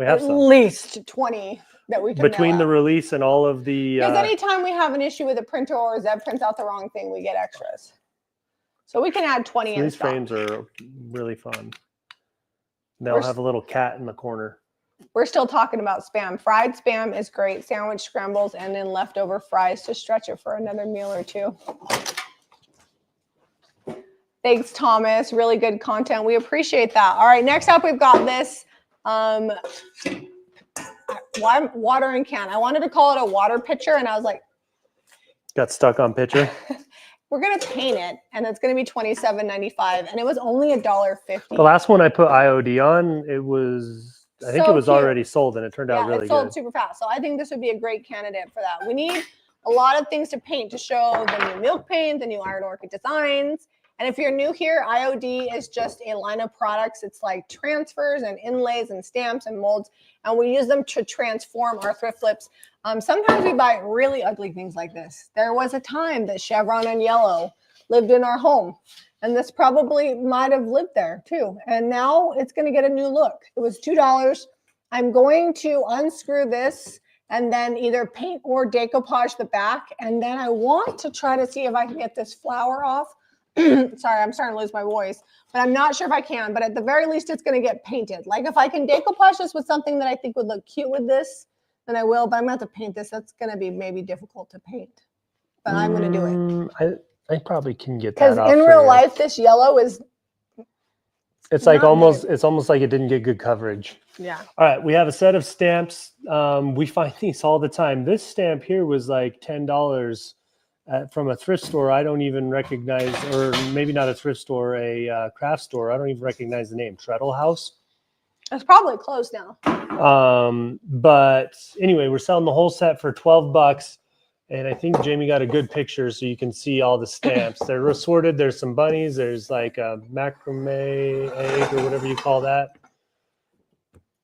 at least 20 that we can between the release and all of the. Because anytime we have an issue with a printer or Zeb prints out the wrong thing, we get extras. So we can add 20 in. These frames are really fun. They'll have a little cat in the corner. We're still talking about Spam. Fried Spam is great. Sandwich scrambles and then leftover fries to stretch it for another meal or 2. Thanks, Thomas. Really good content. We appreciate that. All right, next up, we've got this watering can. I wanted to call it a water pitcher, and I was like... Got stuck on pitcher? We're going to paint it, and it's going to be $27.95, and it was only $1.50. The last one I put IOD on, it was... I think it was already sold, and it turned out really good. Yeah, it sold super fast. So I think this would be a great candidate for that. We need a lot of things to paint to show the new milk paint, the new Iron Orchid designs. And if you're new here, IOD is just a line of products. It's like transfers and inlays and stamps and molds, and we use them to transform our thrift flips. Sometimes we buy really ugly things like this. There was a time that chevron and yellow lived in our home, And this probably might have lived there too. And now it's going to get a new look. It was $2. I'm going to unscrew this and then either paint or decoupage the back. And then I want to try to see if I can get this flower off. Sorry, I'm starting to lose my voice, but I'm not sure if I can. But at the very least, it's going to get painted. Like if I can decoupage this with something that I think would look cute with this, then I will. But I'm going to have to paint this. That's going to be maybe difficult to paint. But I'm going to do it. I probably can get that off. Because in real life, this yellow is. It's like almost. It's almost like it didn't get good coverage. Yeah. All right, we have a set of stamps. We find these all the time. This stamp here was like $10 from a thrift store. I don't even recognize, or maybe not a thrift store, a craft store. I don't even recognize the name. Treadle House. It's probably closed now. But anyway, we're selling the whole set for $12. And I think Jamie got a good picture so you can see all the stamps. They're assorted. There's some bunnies. There's like a macrame egg or whatever you call that.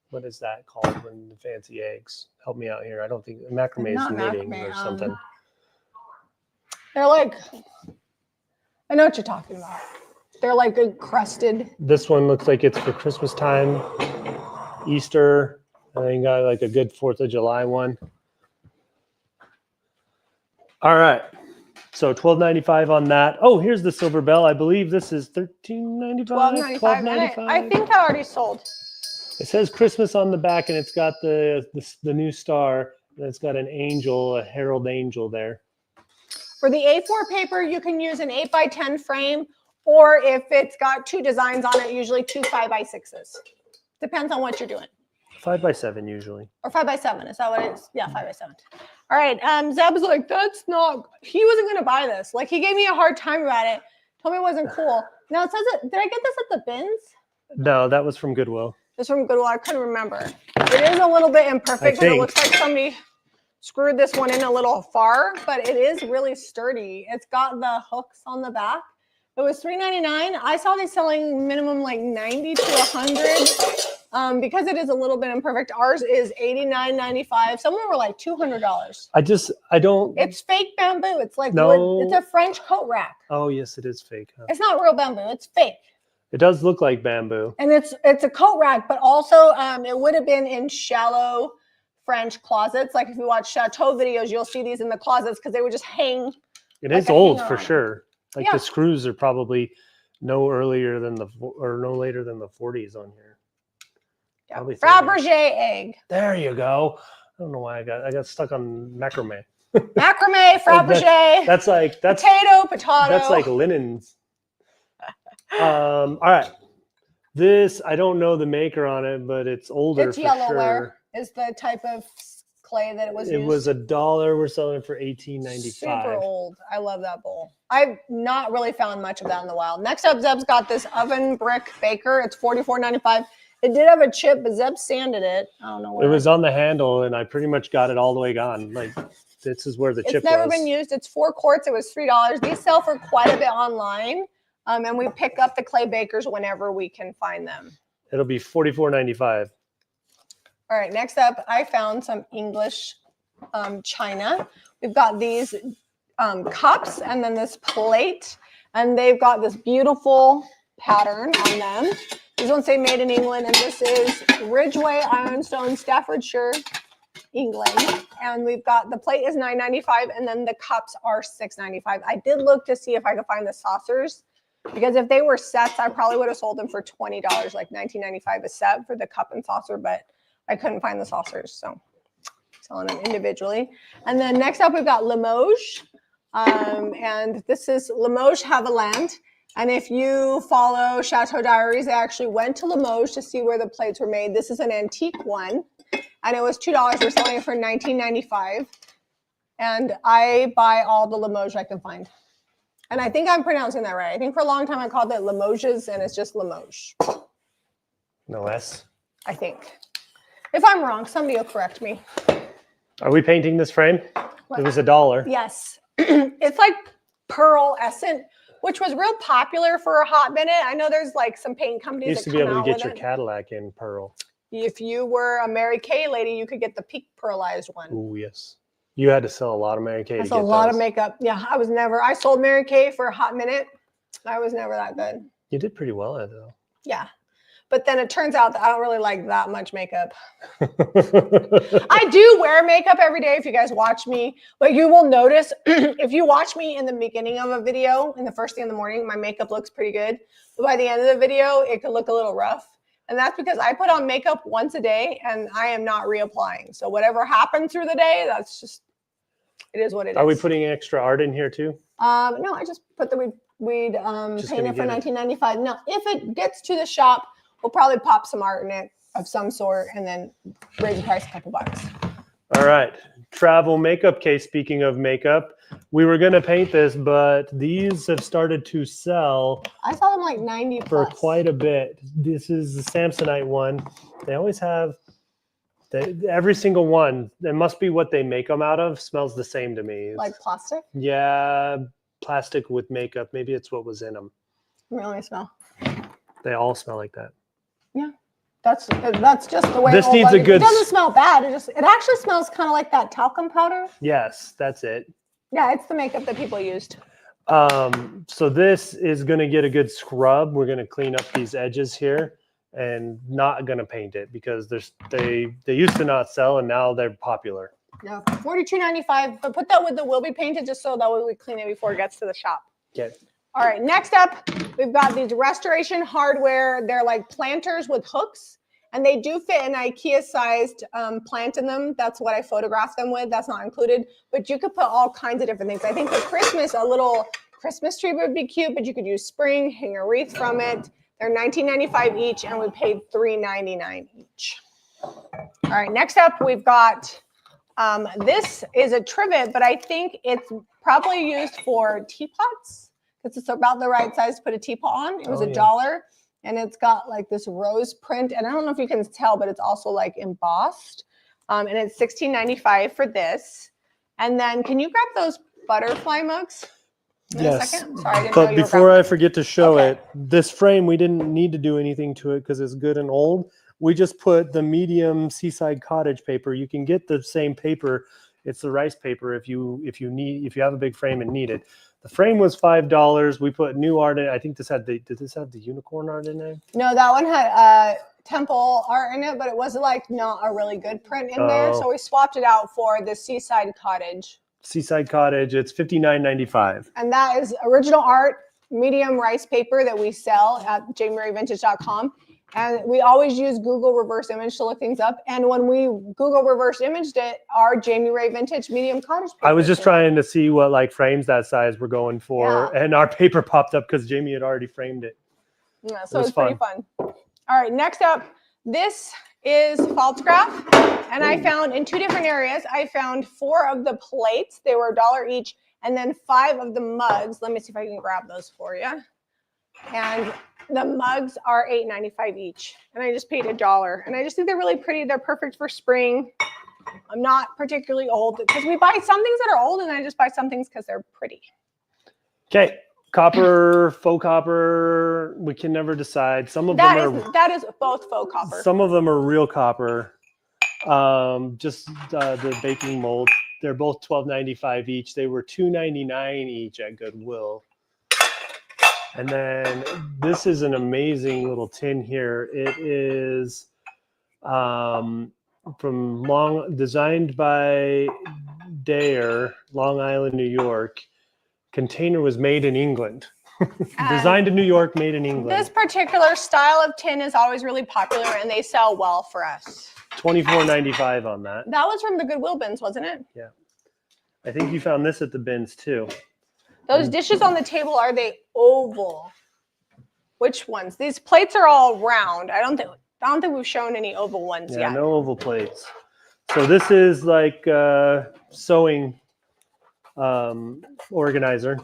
What is that called when the fancy eggs? Help me out here. I don't think macrame is knitting or something. They're like, I know what you're talking about. They're like encrusted. This one looks like it's for Christmas time, Easter. And then got like a good 4th of July one. All right, so $12.95 on that. Oh, here's the silver bell. I believe this is $13.95. $12.95. I think that already sold. It says Christmas on the back, and it's got the new star. And it's got an angel, a herald angel there. For the A4 paper, you can use an 8x10 frame, or if it's got 2 designs on it, usually 2 5x6s. Depends on what you're doing. 5x7 usually. Or 5x7. Is that what it is? Yeah, 5x7. All right. Zeb's like, that's not, he wasn't going to buy this. Like, he gave me a hard time about it. Told me it wasn't cool. Now, it says it, did I get this at the bins? No, that was from Goodwill. It's from Goodwill. I couldn't remember. It is a little bit imperfect because it looks like somebody screwed this one in a little far, but it is really sturdy. It's got the hooks on the back. It was $3.99. I saw these selling minimum like $90 to $100. Because it is a little bit imperfect. Ours is $89.95. Some of them were like $200. I don't. It's fake bamboo. It's like wood. It's a French coat rack. Oh yes, it is fake. Huh? It's not real bamboo. It's fake. It does look like bamboo. And it's a coat rack, but also it would have been in shallow French closets. Like if you watch chateau videos, you'll see these in the closets because they would just hang. It is old for sure. Like the screws are probably no later than the 40s on here. Yeah. Fabergé egg. There you go. I don't know why I got stuck on macrame. Macrame, Fabergé. That's potato. That's like linens. All right. This, I don't know the maker on it, but it's older. It's Yellowware. Is the type of clay that it was used. It was $1. We're selling it for $18.95. Super old. I love that bowl. I've not really found much of that in the wild. Next up, Zeb's got this oven brick baker. It's $44.95. It did have a chip, but Zeb sanded it. I don't know where. It was on the handle, and I pretty much got it all the way gone. Like, this is where the chip was. It's never been used. It's 4 quarts. It was $3. These sell for quite a bit online, and we pick up the clay bakers whenever we can find them. It'll be $44.95. All right, next up, I found some English china. We've got these cups and then this plate, and they've got this beautiful pattern on them. These ones say made in England, and this is Ridgeway Ironstone, Staffordshire, England. And we've got, the plate is $9.95, and then the cups are $6.95. I did look to see if I could find the saucers, because if they were sets, I probably would have sold them for $20, like $19.95 a set for the cup and saucer, but I couldn't find the saucers, so selling them individually. And then next up, we've got Limoges, and this is Limoges Haviland. And if you follow Chateau Diaries, they actually went to Limoges to see where the plates were made. This is an antique one, and it was $2. We're selling it for $19.95. And I buy all the Limoges I can find. And I think I'm pronouncing that right. I think for a long time I called it Limoges, and it's just Limoges. No S? I think. If I'm wrong, somebody will correct me. Are we painting this frame? What? It was $1. Yes. It's like pearl essence, which was real popular for a hot minute. I know there's like some paint companies you used to be able to get your Cadillac in pearl. If you were a Mary Kay lady, you could get the peak pearlized one. Oh, yes. You had to sell a lot of Mary Kay. That's a lot of makeup. Yeah, I sold Mary Kay for a hot minute. I was never that good. You did pretty well at it, though. Yeah. But then it turns out that I don't really like that much makeup. I do wear makeup every day if you guys watch me, but you will notice if you watch me in the beginning of a video, in the first thing in the morning, my makeup looks pretty good. But by the end of the video, it could look a little rough. And that's because I put on makeup once a day and I am not reapplying. So whatever happened through the day, that's just, it is what it is. Are we putting extra art in here too? No, I just put the we'd paint it for $19.95. Now, if it gets to the shop, we'll probably pop some art in it of some sort and then raise the price a couple bucks. All right. Travel makeup case. Speaking of makeup, we were going to paint this, but these have started to sell. I saw them like 90 for plus. quite a bit. This is the Samsonite one. They always have every single one. It must be what they make them out of. Smells the same to me. Like plastic? Yeah, plastic with makeup. Maybe it's what was in them. Really smell. They all smell like that. Yeah. That's just the way. This needs a good. It doesn't smell bad. It actually smells kind of like that talcum powder. Yes, that's it. Yeah, it's the makeup that people used. So this is going to get a good scrub. We're going to clean up these edges here, and not going to paint it because they used to not sell and now they're popular. No, $42.95. But put that with the will be painted just so that way we clean it before it gets to the shop. Okay. All right, next up, we've got these restoration hardware. They're like planters with hooks, and they do fit an IKEA-sized plant in them. That's what I photographed them with. That's not included, but you could put all kinds of different things. I think for Christmas, a little Christmas tree would be cute, but you could use spring, hang a wreath from it. They're $19.95 each, and we paid $3.99 each. All right, next up, we've got, this is a trivet, but I think it's probably used for teapots. It's about the right size to put a teapot on. It was $1, and it's got like this rose print. And I don't know if you can tell, but it's also like embossed. And it's $16.95 for this. And then can you grab those butterfly mugs in a second? Sorry, I didn't know but you were before grabbing. I forget to show it, this frame, we didn't need to do anything to it because it's good and old. We just put the medium seaside cottage paper. You can get the same paper. It's the rice paper if you have a big frame and need it. The frame was $5. We put new art in it. I think this had did this have the unicorn art in it? No, that one had temple art in it, but it was like not a really good print in there. So we swapped it out for the seaside cottage. Seaside cottage. It's $59.95. And that is original art, medium rice paper that we sell at jamierayvintage.com. And we always use Google reverse image to look things up. And when we Google reverse imaged it, our Jamie Ray Vintage medium cottage paper. I was just trying to see what like frames that size we're going for. Yeah. And our paper popped up because Jamie had already framed it. Yeah, so it's pretty fun. All right, next up, this is Faltgraph. And I found in 2 different areas, I found 4 of the plates. They were $1 each. And then 5 of the mugs. Let me see if I can grab those for you. And the mugs are $8.95 each, and I just paid $1. And I just think they're really pretty. They're perfect for spring. I'm not particularly old because we buy some things that are old, and I just buy some things because they're pretty. Okay, copper, faux copper. We can never decide. Some of them are that is both faux copper. Some of them are real copper. Just the baking mold. They're both $12.95 each. They were $2.99 each at Goodwill. And then this is an amazing little tin here. It is designed by Dare, Long Island, New York. Container was made in England. Designed in New York, made in England. This particular style of tin is always really popular, and they sell well for us. $24.95 on that. That was from the Goodwill bins, wasn't it? Yeah. I think you found this at the bins too. Those dishes on the table, are they oval? Which ones? These plates are all round. I don't think we've shown any oval ones yet. Yeah, no oval plates. So this is like sewing organizer.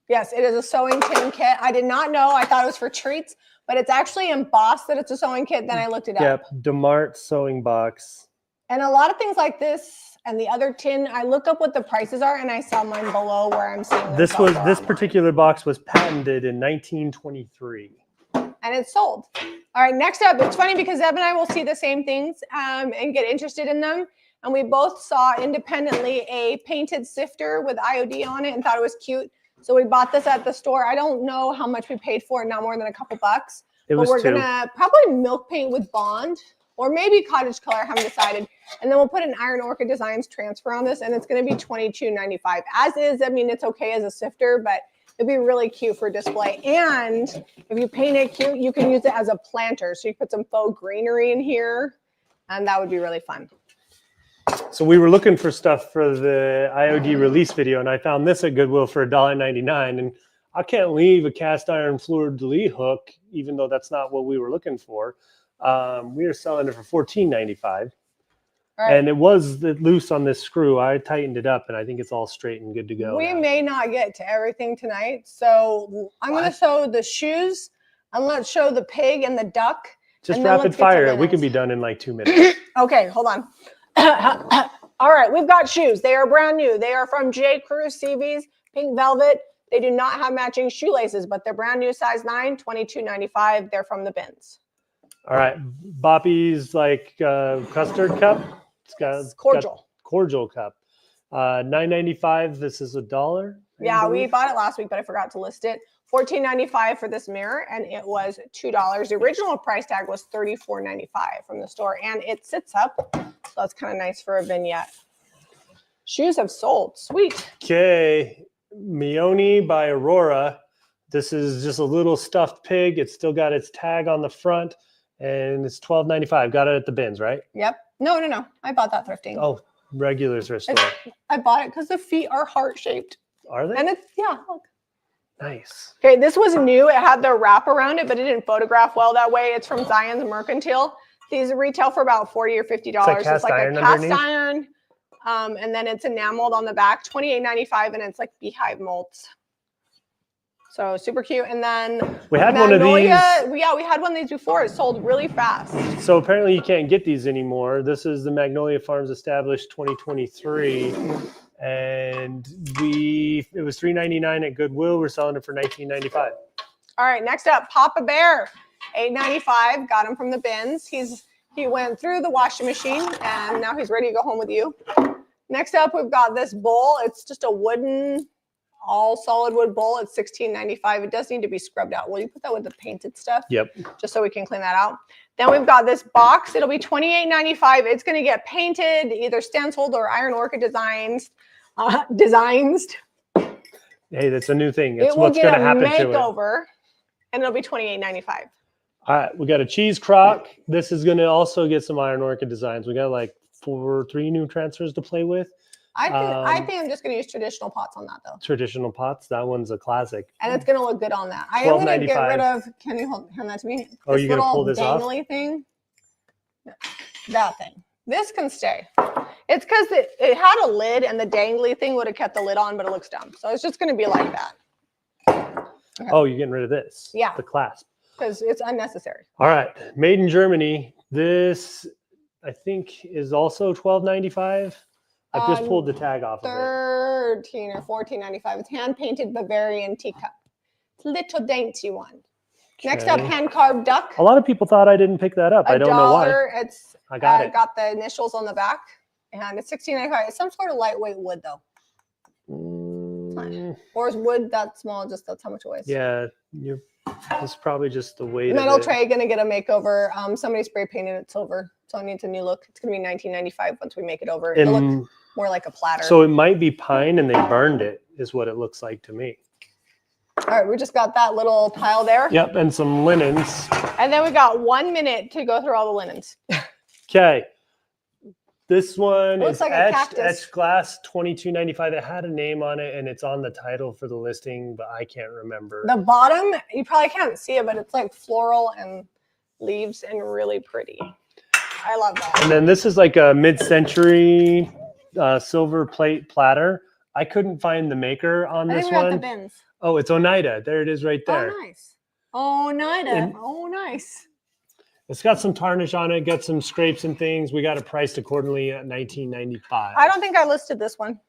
Yes, it is a sewing tin kit. I did not know. I thought it was for treats, but it's actually embossed that it's a sewing kit. Then I looked it up. Yep, DeMart sewing box. And a lot of things like this and the other tin, I look up what the prices are, and I saw mine below where I'm seeing this particular box was patented in 1923. And it's sold. All right, next up, it's funny because Zeb and I will see the same things and get interested in them. And we both saw independently a painted sifter with IOD on it and thought it was cute. So we bought this at the store. I don't know how much we paid for it, not more than a couple bucks. It was we're $2. Gonna probably milk paint with Bond or maybe cottage color, I haven't decided. And then we'll put an Iron Orchid Designs transfer on this, and it's gonna be $22.95. As is, I mean, it's okay as a sifter, but it'd be really cute for display. And if you paint it cute, you can use it as a planter. So you put some faux greenery in here, and that would be really fun. So we were looking for stuff for the IOD release video, and I found this at Goodwill for $1.99. And I can't leave a cast iron fleur-de-lis hook, even though that's not what we were looking for. We are selling it for $14.95. Right. And it was loose on this screw. I tightened it up, and I think it's all straight and good to go. We may not get to everything tonight, so I'm going to show the shoes, and let's show the pig and the duck. Just rapid fire. We can be done in like 2 minutes. Okay, hold on. All right, we've got shoes. They are brand new. They are from J. Crew CVs, pink velvet. They do not have matching shoelaces, but they're brand new, size 9, $22.95. They're from the bins. All right, Boppy's like custard cup. It's cordial. Cordial cup. $9.95. This is $1. Yeah, we bought it last week, but I forgot to list it. $14.95 for this mirror, and it was $2. The original price tag was $34.95 from the store, and it sits up, so that's kind of nice for a vignette. Shoes have sold. Sweet. Okay, Mione by Aurora. This is just a little stuffed pig. It's still got its tag on the front, and it's $12.95. Got it at the bins, right? Yep. No. I bought that thrifting. Oh, regular thrift store. I bought it because the feet are heart-shaped. Are they? And it's, yeah, look. Nice. Okay, this was new. It had the wrap around it, but it didn't photograph well that way. It's from Zion's Mercantile. These retail for about $40 or $50. It's like a cast iron. And then it's enameled on the back, $28.95, and it's like beehive molds. So super cute. And then we had one of these. Yeah, we had one of these before. It sold really fast. So apparently you can't get these anymore. This is the Magnolia Farms Established 2023. And it was $3.99 at Goodwill. We're selling it for $19.95. All right, next up, Papa Bear, $8.95. Got him from the bins. He went through the washing machine, and now he's ready to go home with you. Next up, we've got this bowl. It's just a wooden, all solid wood bowl. It's $16.95. It does need to be scrubbed out. Will you put that with the painted stuff? Yep. Just so we can clean that out. Then we've got this box. It'll be $28.95. It's going to get painted, either stenciled or Iron Orchid Designs. Hey, that's a new thing. It's what's going to happen to it. Makeover, and it'll be $28.95. All right, we got a cheese crock. This is going to also get some Iron Orchid Designs. We got like 3 new transfers to play with. I think I'm just going to use traditional pots on that, though. Traditional pots. That one's a classic. And it's going to look good on that. I am going to get rid of. Can you hand that to me? Oh, you're going to pull this off? This little dangly thing. That thing. This can stay. It's because it had a lid, and the dangly thing would have kept the lid on, but it looks dumb. So it's just going to be like that. Okay. Oh, you're getting rid of this? Yeah. The clasp. Because it's unnecessary. All right. Made in Germany. This, I think, is also $12.95. I just pulled the tag off of it. $13 or $14.95. It's hand-painted Bavarian teacup. It's a little dainty one. Okay. Next up, hand-carved duck. A lot of people thought I didn't pick that up. I don't know why. I got it. Got the initials on the back, and it's $16.95. It's some sort of lightweight wood, though. Or is wood that small? Just that's how much it weighs. Yeah, it's probably just the weight. Metal tray going to get a makeover. Somebody spray painted it silver, so it needs a new look. It's going to be $19.95 once we make it over. It'll look more like a platter. So it might be pine, and they burned it, is what it looks like to me. All right, we just got that little pile there. Yep, and some linens. And then we got 1 minute to go through all the linens. Okay. This one is like etched glass, $22.95. It had a name on it, and it's on the title for the listing, but I can't remember. The bottom, you probably can't see it, but it's like floral and leaves and really pretty. I love that. And then this is like a mid-century silver plate platter. I couldn't find the maker on this one. I think we got the bins. Oh, it's Oneida. There it is right there. Oh, nice. Oneida. Oh, nice. It's got some tarnish on it, got some scrapes and things. We got it priced accordingly at $19.95. I don't think I listed this one.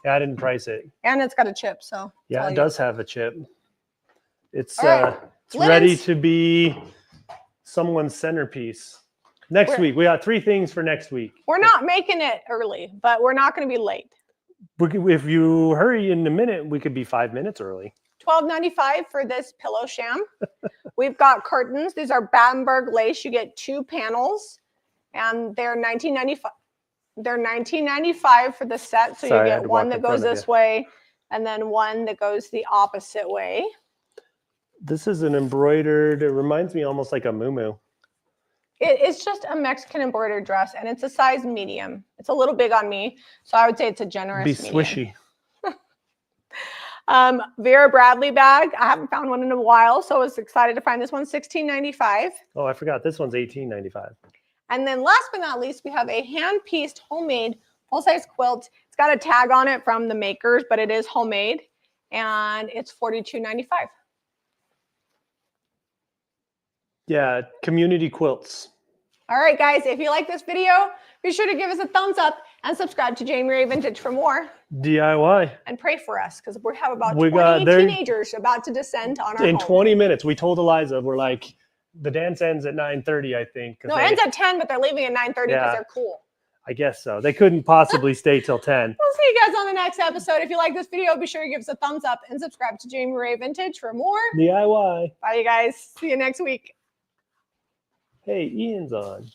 Yeah, I didn't price it. And it's got a chip, so. Yeah, it does have a chip. It's ready to be someone's centerpiece. Next week, we got 3 things for next week. We're not making it early, but we're not going to be late. If you hurry in a minute, we could be 5 minutes early. $12.95 for this pillow sham. We've got curtains. These are Battenberg lace. You get 2 panels, and they're $19.95. They're $19.95 for the set. So Sorry, you get one that goes this way, and then one that goes the opposite way. This is an embroidered. It reminds me almost like a muumuu. It's just a Mexican embroidered dress, and it's a size medium. It's a little big on me, so I would say it's a generous medium. Swishy. Vera Bradley bag. I haven't found one in a while, so I was excited to find this one. $16.95. Oh, I forgot. This one's $18.95. And then last but not least, we have a hand-pieced homemade full-size quilt. It's got a tag on it from the makers, but it is homemade, and it's $42.95. Yeah, community quilts. All right, guys, if you like this video, be sure to give us a thumbs up and subscribe to Jamie Ray Vintage for more. DIY. And pray for us, because we have about 20 teenagers about to descend on our In home. 20 minutes, we told Eliza, we're like, the dance ends at 9:30, I think. No, it ends at 10, but they're leaving at 9:30 because they're cool. I guess so. They couldn't possibly stay till 10. We'll see you guys on the next episode. If you like this video, be sure to give us a thumbs up and subscribe to Jamie Ray Vintage for more DIY. Bye, you guys. See you next week. Hey, Ian's on.